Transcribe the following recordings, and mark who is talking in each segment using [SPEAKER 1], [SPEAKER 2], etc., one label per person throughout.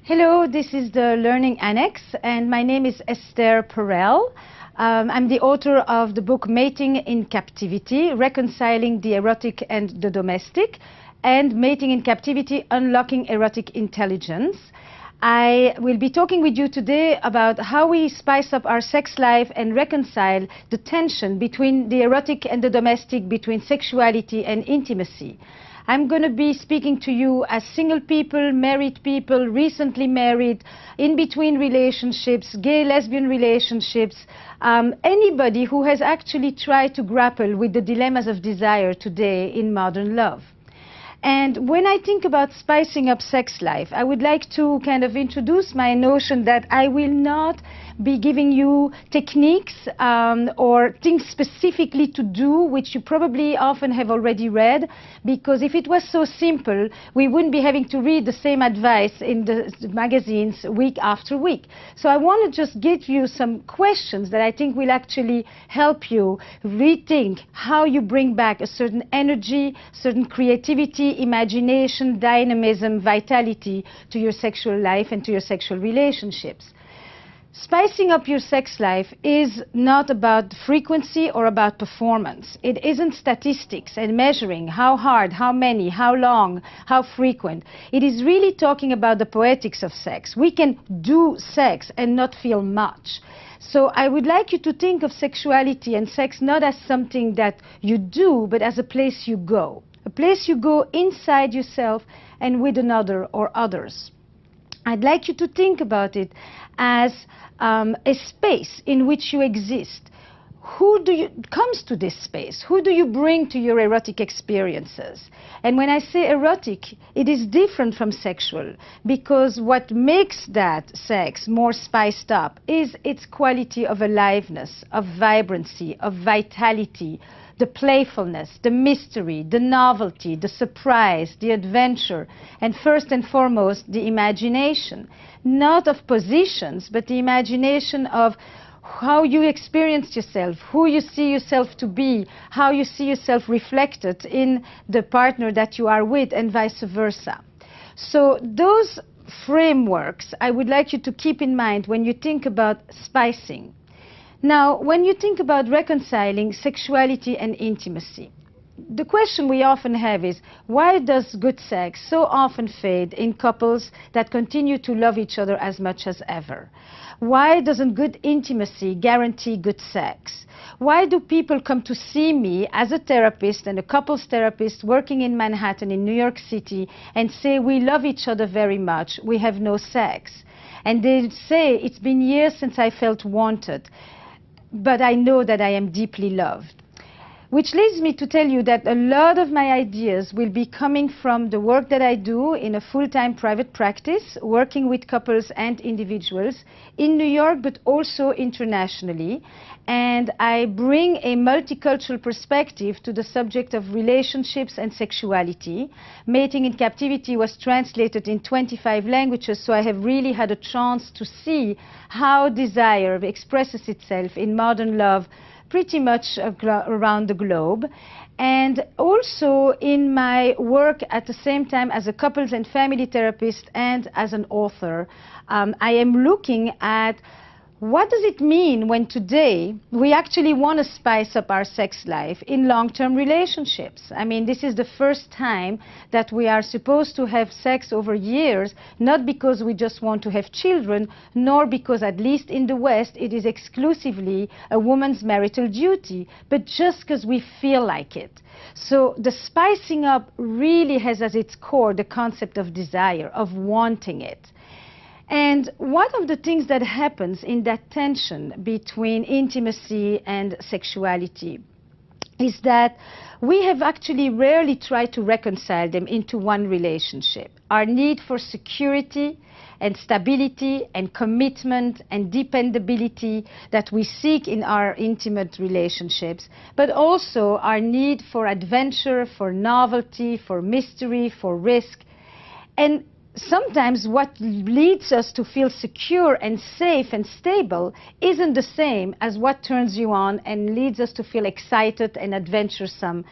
[SPEAKER 1] Hello, this is the Learning Annex, and my name is Esther Perel. I'm the author of the book Mating in Captivity, Reconciling the Erotic and the Domestic, and Mating in Captivity, Unlocking Erotic Intelligence. I will be talking with you today about how we spice up our sex life and reconcile the tension between the erotic and the domestic, between sexuality and intimacy. I'm going to be speaking to you as single people, married people, recently married, in-between relationships, gay, lesbian relationships, anybody who has actually tried to grapple with the dilemmas of desire today in modern love. And when I think about spicing up sex life, I would like to kind of introduce my notion that I will not be giving you techniques or things specifically to do, which you probably often have already read, because if it was so simple, we wouldn't be having to read the same advice in the magazines week after week. So I want to just give you some questions that I think will actually help you rethink how you bring back a certain energy, certain creativity, imagination, dynamism, vitality to your sexual life and to your sexual relationships. Spicing up your sex life is not about frequency or about performance. It isn't statistics and measuring how hard, how many, how long, how frequent. It is really talking about the poetics of sex. We can do sex and not feel much. So I would like you to think of sexuality and sex not as something that you do, but as a place you go. A place you go inside yourself and with another or others. I'd like you to think about it as a space in which you exist. Who comes to this space? Who do you bring to your erotic experiences? And when I say erotic, it is different from sexual, because what makes that sex more spiced up is its quality of aliveness, of vibrancy, of vitality, the playfulness, the mystery, the novelty, the surprise, the adventure, and first and foremost, the imagination. Not of positions, but the imagination of how you experience yourself, who you see yourself to be, how you see yourself reflected in the partner that you are with, and vice versa. So those frameworks I would like you to keep in mind when you think about spicing. Now, when you think about reconciling sexuality and intimacy, the question we often have is, why does good sex so often fade in couples that continue to love each other as much as ever? Why doesn't good intimacy guarantee good sex? Why do people come to see me as a therapist and a couples therapist working in Manhattan, in New York City, and say, we love each other very much, we have no sex? And they say, it's been years since I felt wanted, but I know that I am deeply loved. Which leads me to tell you that a lot of my ideas will be coming from the work that I do in a full-time private practice, working with couples and individuals in New York, but also internationally. And I bring a multicultural perspective to the subject of relationships and sexuality. Mating in Captivity was translated in 25 languages, so I have really had a chance to see how desire expresses itself in modern love pretty much around the globe. And also in my work at the same time as a couples and family therapist and as an author, I am looking at what does it mean when today we actually want to spice up our sex life in long-term relationships? I mean, this is the first time that we are supposed to have sex over years, not because we just want to have children, nor because, at least in the West, it is exclusively a woman's marital duty, but just because we feel like it. So the spicing up really has as its core the concept of desire, of wanting it. And one of the things that happens in that tension between intimacy and sexuality is that we have actually rarely tried to reconcile them into one relationship. Our need for security and stability and commitment and dependability that we seek in our intimate relationships, but also our need for adventure, for novelty, for mystery, for risk. And sometimes what leads us to feel secure and safe and stable isn't the same as what turns you on and leads us to feel excited and adventuresome.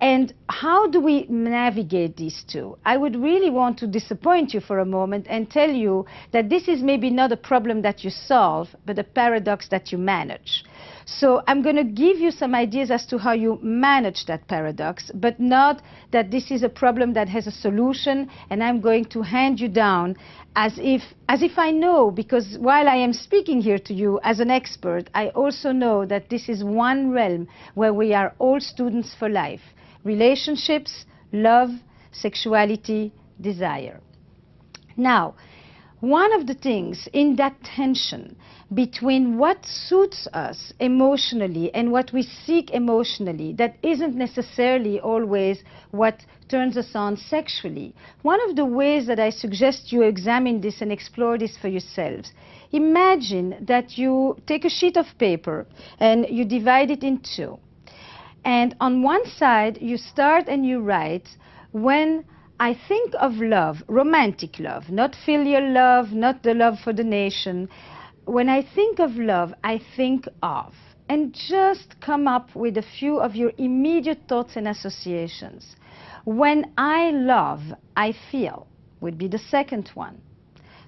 [SPEAKER 1] And how do we navigate these two? I would really want to disappoint you for a moment and tell you that this is maybe not a problem that you solve, but a paradox that you manage. So I'm going to give you some ideas as to how you manage that paradox, but not that this is a problem that has a solution and I'm going to hand you down as if I know, because while I am speaking here to you as an expert, I also know that this is one realm where we are all students for life. Relationships, love, sexuality, desire. Now, one of the things in that tension between what suits us emotionally and what we seek emotionally, that isn't necessarily always what turns us on sexually. One of the ways that I suggest you examine this and explore this for yourselves, imagine that you take a sheet of paper and you divide it in two. And on one side, you start and you write, when I think of love, romantic love, not filial love, not the love for the nation. When I think of love, I think of. And just come up with a few of your immediate thoughts and associations. When I love, I feel, would be the second one.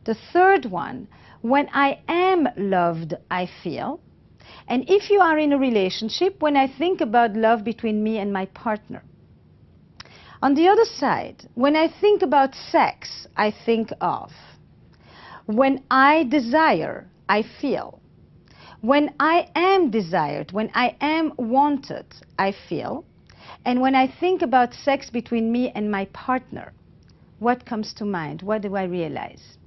[SPEAKER 1] The third one, when I am loved, I feel. And if you are in a relationship, when I think about love between me and my partner. On the other side, when I think about sex, I think of. When I desire, I feel. When I am desired, when I am wanted, I feel. And when I think about sex between me and my partner, what comes to mind? What do I realize?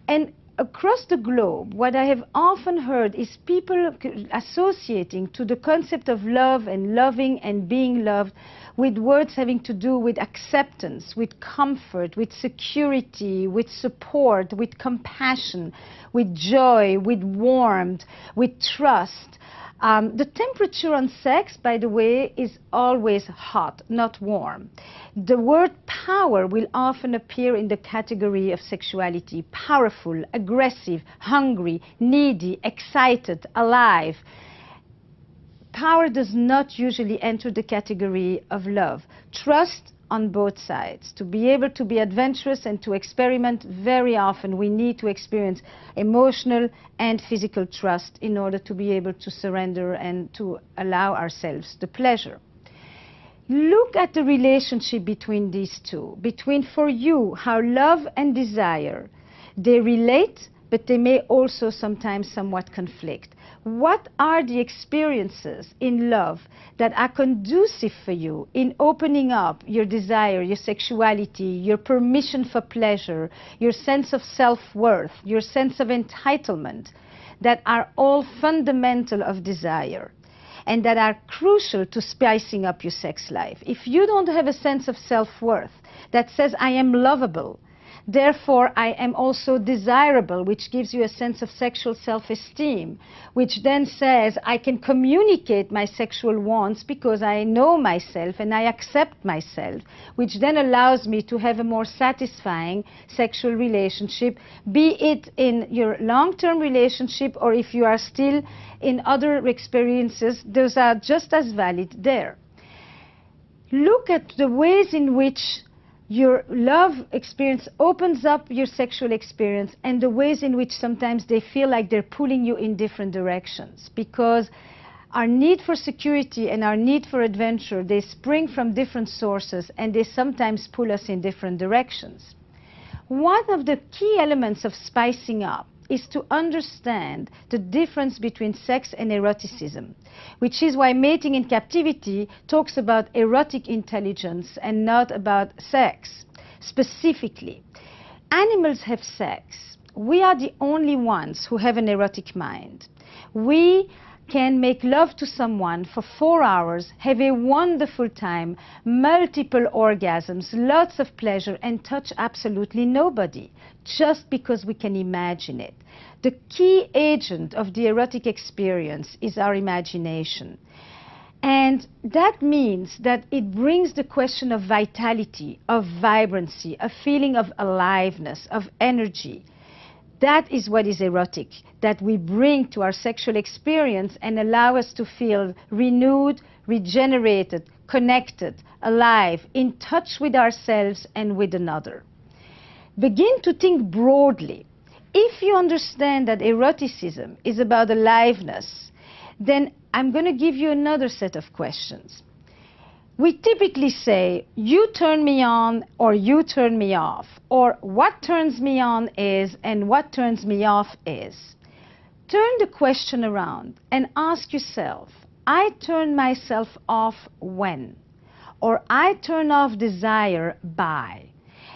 [SPEAKER 1] And across the globe, what I have often heard is people associating to the concept of love and loving and being loved with words having to do with acceptance, with comfort, with security, with support, with compassion, with joy, with warmth, with trust. The temperature on sex, by the way, is always hot, not warm. The word power will often appear in the category of sexuality. Powerful, aggressive, hungry, needy, excited, alive. Power does not usually enter the category of love. Trust on both sides. To be able to be adventurous and to experiment, very often we need to experience emotional and physical trust in order to be able to surrender and to allow ourselves the pleasure. Look at the relationship between these two, between, for you, how love and desire, they relate, but they may also sometimes somewhat conflict. What are the experiences in love that are conducive for you in opening up your desire, your sexuality, your permission for pleasure, your sense of self-worth, your sense of entitlement, that are all fundamental of desire and that are crucial to spicing up your sex life? If you don't have a sense of self-worth that says, I am lovable, therefore, I am also desirable, which gives you a sense of sexual self-esteem, which then says I can communicate my sexual wants because I know myself and I accept myself, which then allows me to have a more satisfying sexual relationship, be it in your long-term relationship or if you are still in other experiences, those are just as valid there. Look at the ways in which your love experience opens up your sexual experience and the ways in which sometimes they feel like they're pulling you in different directions, because our need for security and our need for adventure, they spring from different sources and they sometimes pull us in different directions. One of the key elements of spicing up is to understand the difference between sex and eroticism, which is why Mating in Captivity talks about erotic intelligence and not about sex. Specifically, animals have sex. We are the only ones who have an erotic mind. We can make love to someone for 4 hours, have a wonderful time, multiple orgasms, lots of pleasure, and touch absolutely nobody, just because we can imagine it. The key agent of the erotic experience is our imagination. And that means that it brings the question of vitality, of vibrancy, a feeling of aliveness, of energy. That is what is erotic, that we bring to our sexual experience and allow us to feel renewed, regenerated, connected, alive, in touch with ourselves and with another. Begin to think broadly. If you understand that eroticism is about aliveness, then I'm going to give you another set of questions. We typically say, you turn me on or you turn me off, or what turns me on is and what turns me off is. Turn the question around and ask yourself, I turn myself off when? Or I turn off desire by?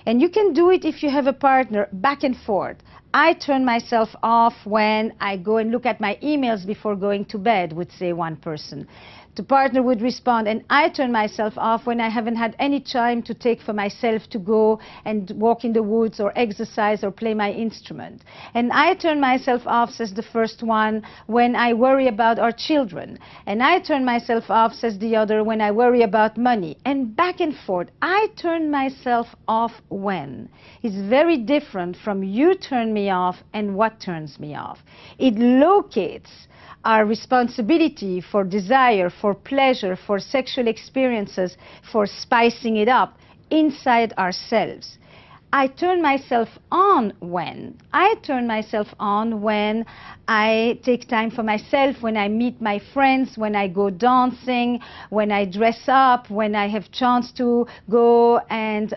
[SPEAKER 1] And you can do it if you have a partner, back and forth. I turn myself off when I go and look at my emails before going to bed, would say one person. The partner would respond, and I turn myself off when I haven't had any time to take for myself to go and walk in the woods or exercise or play my instrument. And I turn myself off, says the first one, when I worry about our children. And I turn myself off, says the other, when I worry about money. And back and forth. I turn myself off when is very different from you turn me off and what turns me off. It locates our responsibility for desire, for pleasure, for sexual experiences, for spicing it up inside ourselves. I turn myself on when? I turn myself on when I take time for myself, when I meet my friends, when I go dancing, when I dress up, when I have chance to go and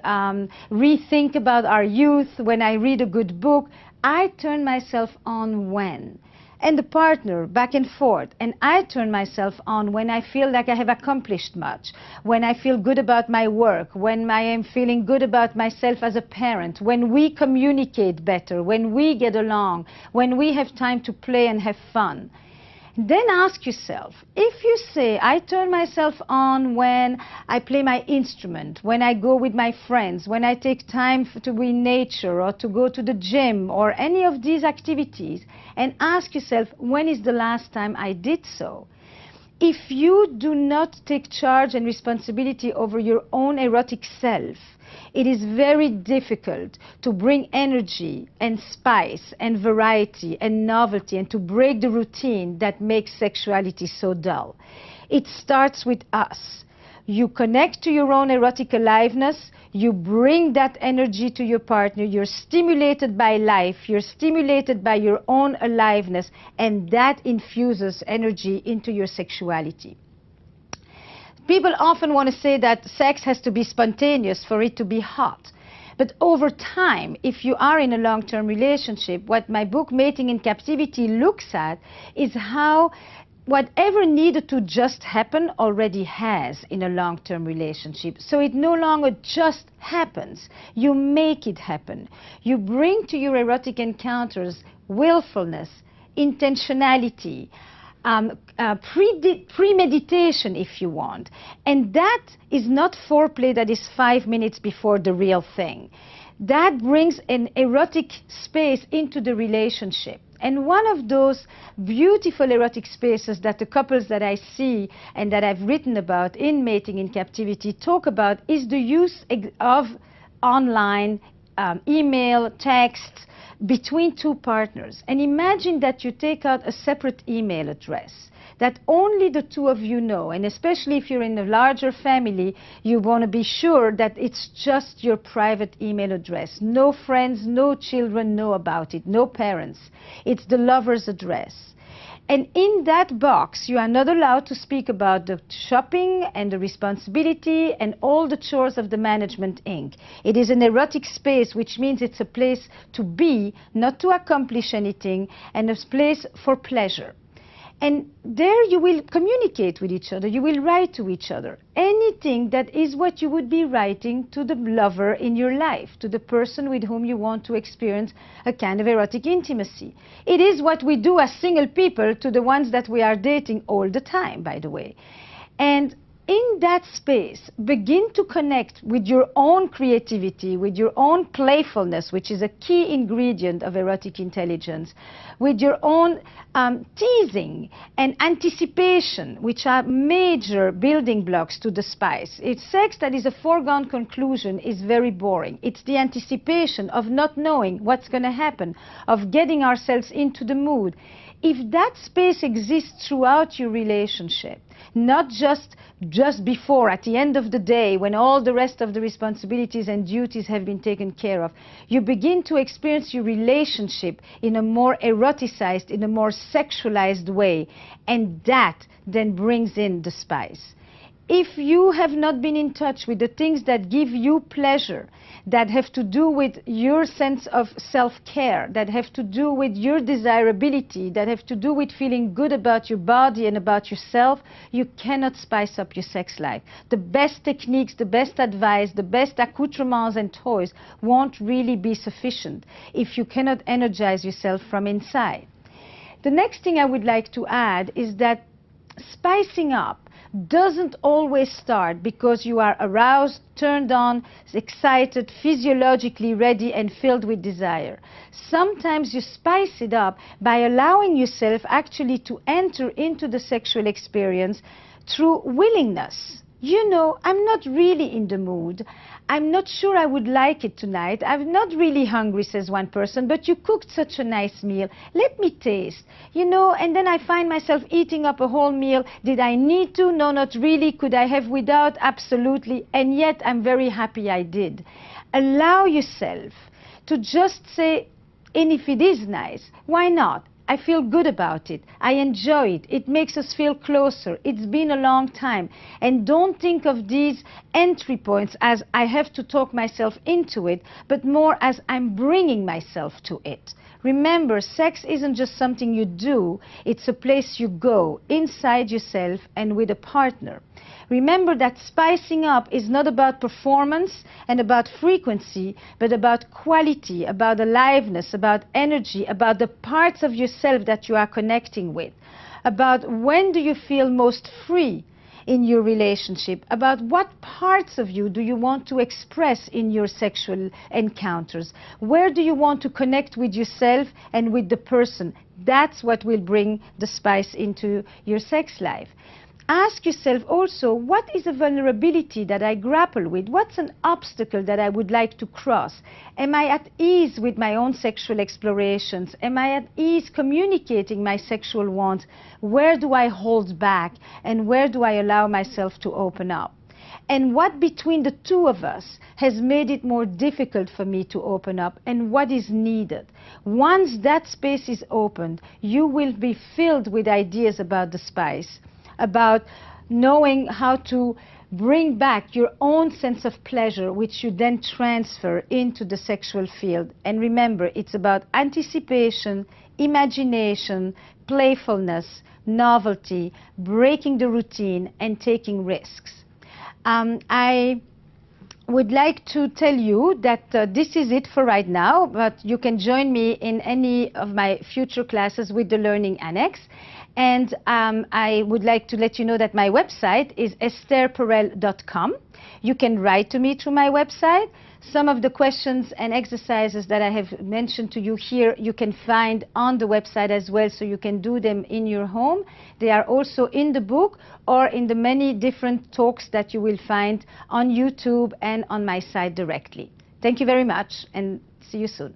[SPEAKER 1] rethink about our youth, when I read a good book. I turn myself on when? And the partner, back and forth. And I turn myself on when I feel like I have accomplished much, when I feel good about my work, when I am feeling good about myself as a parent, when we communicate better, when we get along, when we have time to play and have fun. Then ask yourself, if you say, I turn myself on when I play my instrument, when I go with my friends, when I take time to be in nature or to go to the gym or any of these activities, and ask yourself, when is the last time I did so? If you do not take charge and responsibility over your own erotic self, it is very difficult to bring energy and spice and variety and novelty and to break the routine that makes sexuality so dull. It starts with us. You connect to your own erotic aliveness, you bring that energy to your partner, you're stimulated by life, you're stimulated by your own aliveness, and that infuses energy into your sexuality. People often want to say that sex has to be spontaneous for it to be hot. But over time, if you are in a long-term relationship, what my book Mating in Captivity looks at is how whatever needed to just happen already has in a long-term relationship. So it no longer just happens. You make it happen. You bring to your erotic encounters willfulness, intentionality, premeditation, if you want. And that is not foreplay that is 5 minutes before the real thing. That brings an erotic space into the relationship. And one of those beautiful erotic spaces that the couples that I see and that I've written about in Mating in Captivity talk about is the use of online email, text, between two partners. And imagine that you take out a separate email address that only the two of you know, and especially if you're in a larger family, you want to be sure that it's just your private email address. No friends, no children know about it, no parents. It's the lover's address. And in that box, you are not allowed to speak about the shopping and the responsibility and all the chores of the management inc. It is an erotic space, which means it's a place to be, not to accomplish anything, and a place for pleasure. And there you will communicate with each other, you will write to each other. Anything that is what you would be writing to the lover in your life, to the person with whom you want to experience a kind of erotic intimacy. It is what we do as single people to the ones that we are dating all the time, by the way. And in that space, begin to connect with your own creativity, with your own playfulness, which is a key ingredient of erotic intelligence, with your own teasing and anticipation, which are major building blocks to the spice. It's sex that is a foregone conclusion is very boring. It's the anticipation of not knowing what's going to happen, of getting ourselves into the mood. If that space exists throughout your relationship, not just before, at the end of the day, when all the rest of the responsibilities and duties have been taken care of, you begin to experience your relationship in a more eroticized, in a more sexualized way, and that then brings in the spice. If you have not been in touch with the things that give you pleasure, that have to do with your sense of self-care, that have to do with your desirability, that have to do with feeling good about your body and about yourself, you cannot spice up your sex life. The best techniques, the best advice, the best accoutrements and toys won't really be sufficient if you cannot energize yourself from inside. The next thing I would like to add is that spicing up doesn't always start because you are aroused, turned on, excited, physiologically ready and filled with desire. Sometimes you spice it up by allowing yourself actually to enter into the sexual experience through willingness. You know, I'm not really in the mood. I'm not sure I would like it tonight. I'm not really hungry, says one person, but you cooked such a nice meal. Let me taste. You know, and then I find myself eating up a whole meal. Did I need to? No, not really. Could I have without? Absolutely. And yet I'm very happy I did. Allow yourself to just say, and if it is nice, why not? I feel good about it. I enjoy it. It makes us feel closer. It's been a long time. And don't think of these entry points as I have to talk myself into it, but more as I'm bringing myself to it. Remember, sex isn't just something you do. It's a place you go, inside yourself and with a partner. Remember that spicing up is not about performance and about frequency, but about quality, about aliveness, about energy, about the parts of yourself that you are connecting with, about when do you feel most free in your relationship, about what parts of you do you want to express in your sexual encounters, where do you want to connect with yourself and with the person. That's what will bring the spice into your sex life. Ask yourself also, what is a vulnerability that I grapple with? What's an obstacle that I would like to cross? Am I at ease with my own sexual explorations? Am I at ease communicating my sexual wants? Where do I hold back? And where do I allow myself to open up? And what between the two of us has made it more difficult for me to open up, and what is needed? Once that space is opened, you will be filled with ideas about the spice, about knowing how to bring back your own sense of pleasure, which you then transfer into the sexual field. And remember, it's about anticipation, imagination, playfulness, novelty, breaking the routine, and taking risks. I would like to tell you that this is it for right now, but you can join me in any of my future classes with the Learning Annex. And I would like to let you know that my website is estherperel.com. You can write to me through my website. Some of the questions and exercises that I have mentioned to you here, you can find on the website as well, so you can do them in your home. They are also in the book or in the many different talks that you will find on YouTube and on my site directly. Thank you very much, and see you soon.